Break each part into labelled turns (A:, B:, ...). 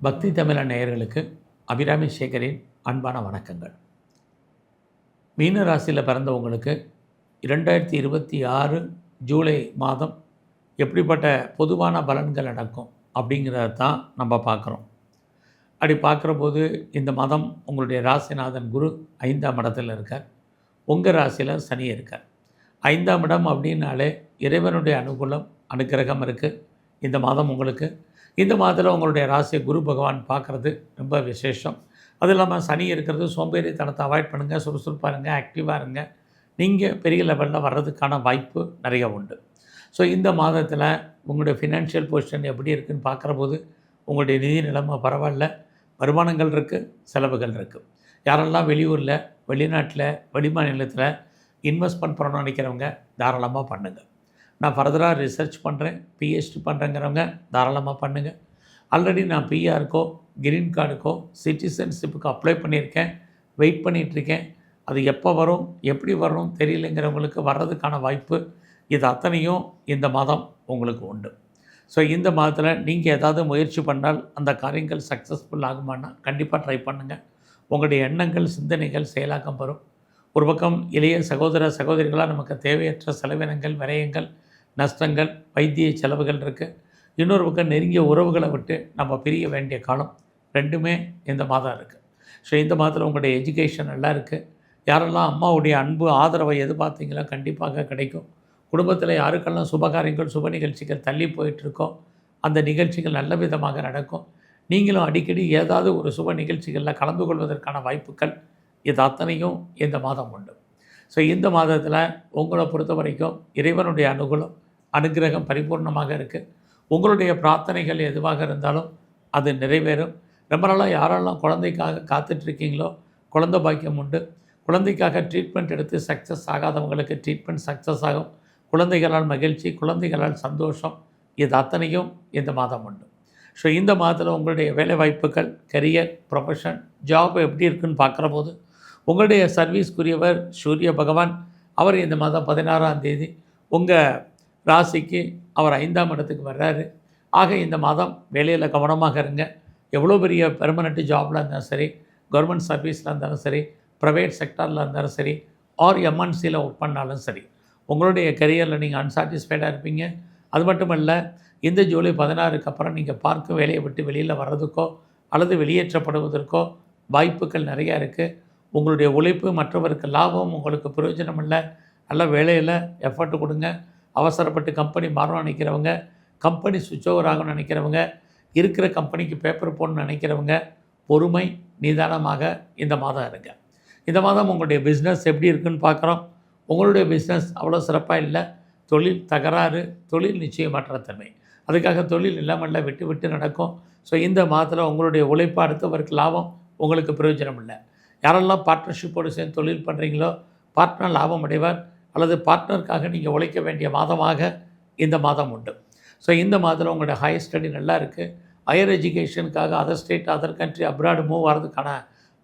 A: பக்தி தமிழ நேயர்களுக்கு அபிராமி சேகரின் அன்பான வணக்கங்கள். மீன ராசியில் பிறந்தவங்களுக்கு 2026 ஜூலை மாதம் எப்படிப்பட்ட பொதுவான பலன்கள் நடக்கும் அப்படிங்கிறத தான் நம்ம பார்க்குறோம். அப்படி பார்க்குறபோது இந்த மாதம் உங்களுடைய ராசிநாதன் குரு 5ஆம் இடத்தில் இருக்கார். உங்கள் ராசியில் சனி இருக்கார். 5ஆம் இடம் அப்படின்னாலே இறைவனுடைய அனுகிரகம் இருக்குது. இந்த மாதம் உங்களுக்கு இந்த மாதத்தில் உங்களுடைய ராசியை குரு பகவான் பார்க்குறது ரொம்ப விசேஷம். அது இல்லாமல் சனி இருக்கிறது, சோம்பேறித்தனத்தை அவாய்ட் பண்ணுங்கள், சுறுசுறுப்பாக இருங்க, ஆக்டிவாக இருங்க. நீங்கள் பெரிய லெவலில் வர்றதுக்கான வாய்ப்பு நிறைய உண்டு. ஸோ இந்த மாதத்தில் உங்களுடைய ஃபினான்ஷியல் பொசிஷன் எப்படி இருக்குதுன்னு பார்க்குறபோது உங்களுடைய நிதி நிலைமை பரவாயில்ல. வருமானங்கள் இருக்குது, செலவுகள் இருக்குது. யாரெல்லாம் வெளியூரில், வெளிநாட்டில், வெளிமாநிலத்தில் இன்வெஸ்ட்மெண்ட் பண்ணணும்னு நினைக்கிறவங்க தாராளமாக பண்ணுங்கள். நான் ஃபர்தராக ரிசர்ச் பண்ணுறேன், பிஹெச்டி பண்ணுறேங்கிறவங்க தாராளமாக பண்ணுங்கள். ஆல்ரெடி நான் பிஆருக்கோ கிரீன் கார்டுக்கோ சிட்டிசன்ஷிப்புக்கு அப்ளை பண்ணியிருக்கேன், வெயிட் பண்ணிகிட்ருக்கேன். அது எப்போ வரும், எப்படி வரும் தெரியலைங்கிறவங்களுக்கு வர்றதுக்கான வாய்ப்பு இது அத்தனையும் இந்த மாதம் உங்களுக்கு உண்டு. ஸோ இந்த மாதத்தில் நீங்கள் ஏதாவது முயற்சி பண்ணால் அந்த காரியங்கள் சக்ஸஸ்ஃபுல் ஆகுமானா கண்டிப்பாக ட்ரை பண்ணுங்கள். உங்களுடைய எண்ணங்கள், சிந்தனைகள் செயலாக்கம் பெறும். ஒரு பக்கம் இளைய சகோதர சகோதரிகளாக நமக்கு தேவையற்ற செலவினங்கள், விரயங்கள், நஷ்டங்கள், வைத்திய செலவுகள் இருக்குது. இன்னொரு பக்கம் நெருங்கிய உறவுகளை விட்டு நம்ம பிரிய வேண்டிய காலம் ரெண்டுமே இந்த மாதம் இருக்குது. ஸோ இந்த மாதத்தில் உங்களுடைய எஜுகேஷன் நல்லா இருக்குது. யாரெல்லாம் அம்மாவுடைய அன்பு, ஆதரவை எதிர்பார்த்தீங்களோ கண்டிப்பாக கிடைக்கும். குடும்பத்தில் யாருக்கெல்லாம் சுபகாரியங்கள், சுப நிகழ்ச்சிகள் தள்ளி போயிட்டுருக்கோ அந்த நிகழ்ச்சிகள் நல்ல விதமாக நடக்கும். நீங்களும் அடிக்கடி ஏதாவது ஒரு சுப நிகழ்ச்சிகளில் கலந்து கொள்வதற்கான வாய்ப்புகள் இது அத்தனையும் இந்த மாதம் உண்டு. ஸோ இந்த மாதத்தில் உங்களை பொறுத்த வரைக்கும் இறைவனுடைய அனுகிரகம் பரிபூர்ணமாக இருக்குது. உங்களுடைய பிரார்த்தனைகள் எதுவாக இருந்தாலும் அது நிறைவேறும். ரொம்ப நாளாக யாரெல்லாம் குழந்தைக்காக காத்துட்ருக்கீங்களோ குழந்தை பாக்கியம் உண்டு. குழந்தைக்காக ட்ரீட்மெண்ட் எடுத்து சக்ஸஸ் ஆகாதவங்களுக்கு ட்ரீட்மெண்ட் சக்ஸஸ் ஆகும். குழந்தைகளால் மகிழ்ச்சி, குழந்தைகளால் சந்தோஷம், இது அத்தனையும் இந்த மாதம் உண்டு. ஸோ இந்த மாதத்தில் உங்களுடைய வேலைவாய்ப்புகள், கரியர், ப்ரொஃபஷன், ஜாப் எப்படி இருக்குதுன்னு பார்க்குற போது உங்களுடைய சர்வீஸ்க்குரியவர் சூரிய பகவான் அவர் இந்த மாதம் 16ஆம் தேதி உங்கள் ராசிக்கு அவர் 5ஆம் இடத்துக்கு வர்றாரு. ஆக இந்த மாதம் வேலையில் கவனமாக இருங்க. எவ்வளோ பெரிய பெர்மனெண்ட் ஜாபில் இருந்தாலும் சரி, கவர்மெண்ட் சர்வீஸில் இருந்தாலும் சரி, ப்ரைவேட் செக்டாரில் இருந்தாலும் சரி, ஆர் எம்என்சியில் ஒர்க் பண்ணாலும் சரி, உங்களுடைய கரியரில் நீங்கள் அன்சாட்டிஸ்ஃபைடாக இருப்பீங்க. அது மட்டும் இல்லை, இந்த ஜூலை 16க்கு அப்புறம் நீங்கள் பார்க்கும் வேலையை விட்டு வெளியில் வர்றதுக்கோ அல்லது வெளியேற்றப்படுவதற்கோ வாய்ப்புகள் நிறையா இருக்குது. உங்களுடைய உழைப்பு மற்றவருக்கு லாபம், உங்களுக்கு பிரயோஜனம் இல்லை. நல்ல வேலையில் எஃபர்ட் கொடுங்க. அவசரப்பட்டு கம்பெனி மாறணும்னு நினைக்கிறவங்க, கம்பெனி சுவிட்ச் ஓவர் ஆகணும்னு நினைக்கிறவங்க, இருக்கிற கம்பெனிக்கு பேப்பர் போடணும்னு நினைக்கிறவங்க பொறுமை, நிதானமாக இந்த மாதம் இருங்க. இந்த மாதம் உங்களுடைய பிஸ்னஸ் எப்படி இருக்குதுன்னு பார்க்குறோம். உங்களுடைய பிஸ்னஸ் அவ்வளோ சிறப்பாக இல்லை. தொழில் தகராறு, தொழில் நிச்சயமற்ற தன்மை. அதுக்காக தொழில் இல்லாமல் விட்டு விட்டு நடக்கும். ஸோ இந்த மாதத்தில் உங்களுடைய உழைப்பு அடுத்தவருக்கு லாபம், உங்களுக்கு பிரயோஜனம் இல்லை. யாரெல்லாம் பார்ட்னர்ஷிப்போடு சேர்ந்து தொழில் பண்ணுறீங்களோ பார்ட்னர் லாபம் அடைவார், அல்லது பார்ட்னருக்காக நீங்கள் உழைக்க வேண்டிய மாதமாக இந்த மாதம் உண்டு. ஸோ இந்த மாதத்தில் உங்களுடைய ஹையர் ஸ்டடி நல்லா இருக்குது. ஹையர் எஜுகேஷனுக்காக other state, other country, abroad move ஆகிறதுக்கான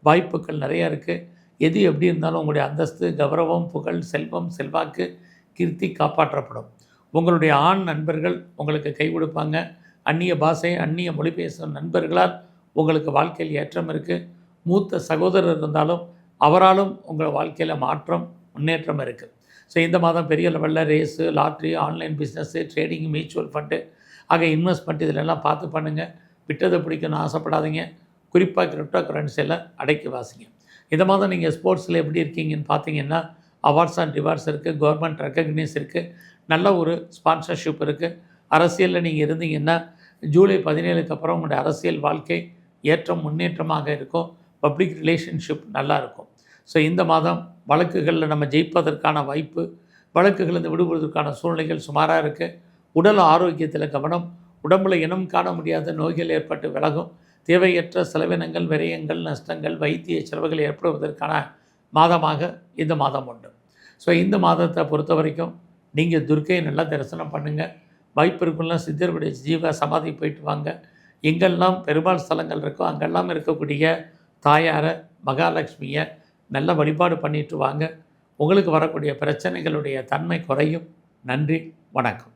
A: வாய்ப்புகள் நிறையா இருக்குது. எது எப்படி இருந்தாலும் உங்களுடைய அந்தஸ்து, கௌரவம், புகழ், செல்வம், செல்வாக்கு, கீர்த்தி காப்பாற்றப்படும். உங்களுடைய ஆண் நண்பர்கள் உங்களுக்கு கை கொடுப்பாங்க. அந்நிய பாஷை, அந்நிய மொழி பேசும் நண்பர்களால் உங்களுக்கு வாழ்க்கையில் ஏற்றம் இருக்குது. மூத்த சகோதரர் இருந்தாலும் அவராலும் உங்கள் வாழ்க்கையில் மாற்றம், முன்னேற்றம் இருக்குது. ஸோ இந்த மாதம் பெரிய லெவலில் race, lottery, online business, trading, mutual fund ஆக இன்வெஸ்ட்மெண்ட் இதிலெல்லாம் பார்த்து பண்ணுங்கள். விட்டதை பிடிக்கணும்னு ஆசைப்படாதீங்க. குறிப்பாக கிரிப்டோ கரன்சியில் அடக்கி வாசிங்க. இந்த மாதம் நீங்கள் ஸ்போர்ட்ஸில் எப்படி இருக்கீங்கன்னு பார்த்தீங்கன்னா அவார்ட்ஸ் அண்ட் ரிவார்ட்ஸ் இருக்குது, கவர்மெண்ட் ரெக்கக்னைஸ் இருக்குது, நல்ல ஒரு ஸ்பான்சர்ஷிப் இருக்குது. அரசியலில் நீங்கள் இருந்தீங்கன்னா ஜூலை 17க்கு அப்புறம் உங்களுடைய அரசியல் வாழ்க்கை ஏற்றம், முன்னேற்றமாக இருக்கும். பப்ளிக் ரிலேஷன்ஷிப் நல்லா இருக்கும். ஸோ இந்த மாதம் வழக்குகளில் நம்ம ஜெயிப்பதற்கான வாய்ப்பு, வழக்குகளிலிருந்து விடுபடுவதற்கான சூழ்நிலைகள் சுமாராக இருக்குது. உடல் ஆரோக்கியத்தில் கவனம். உடம்பில் இனம் காண முடியாத நோய்கள் ஏற்பட்டு விலகும். தேவையற்ற செலவினங்கள், விரயங்கள், நஷ்டங்கள், வைத்திய செலவுகள் ஏற்படுவதற்கான மாதமாக இந்த மாதம் உண்டு. ஸோ இந்த மாதத்தை பொறுத்த வரைக்கும் நீங்கள் துர்க்கையை நல்லா தரிசனம் பண்ணுங்கள். வாய்ப்பு இருக்குன்னா சித்தருடைய ஜீவ சமாதி போயிட்டு வாங்க. எங்கெல்லாம் பெருமாள் ஸ்தலங்கள் இருக்கோ அங்கெல்லாம் இருக்கக்கூடிய தாயாரை, மகாலட்சுமியை நல்ல வழிபாடு பண்ணிட்டு வாங்க. உங்களுக்கு வரக்கூடிய பிரச்சனைகளுடைய தன்மை குறையும். நன்றி, வணக்கம்.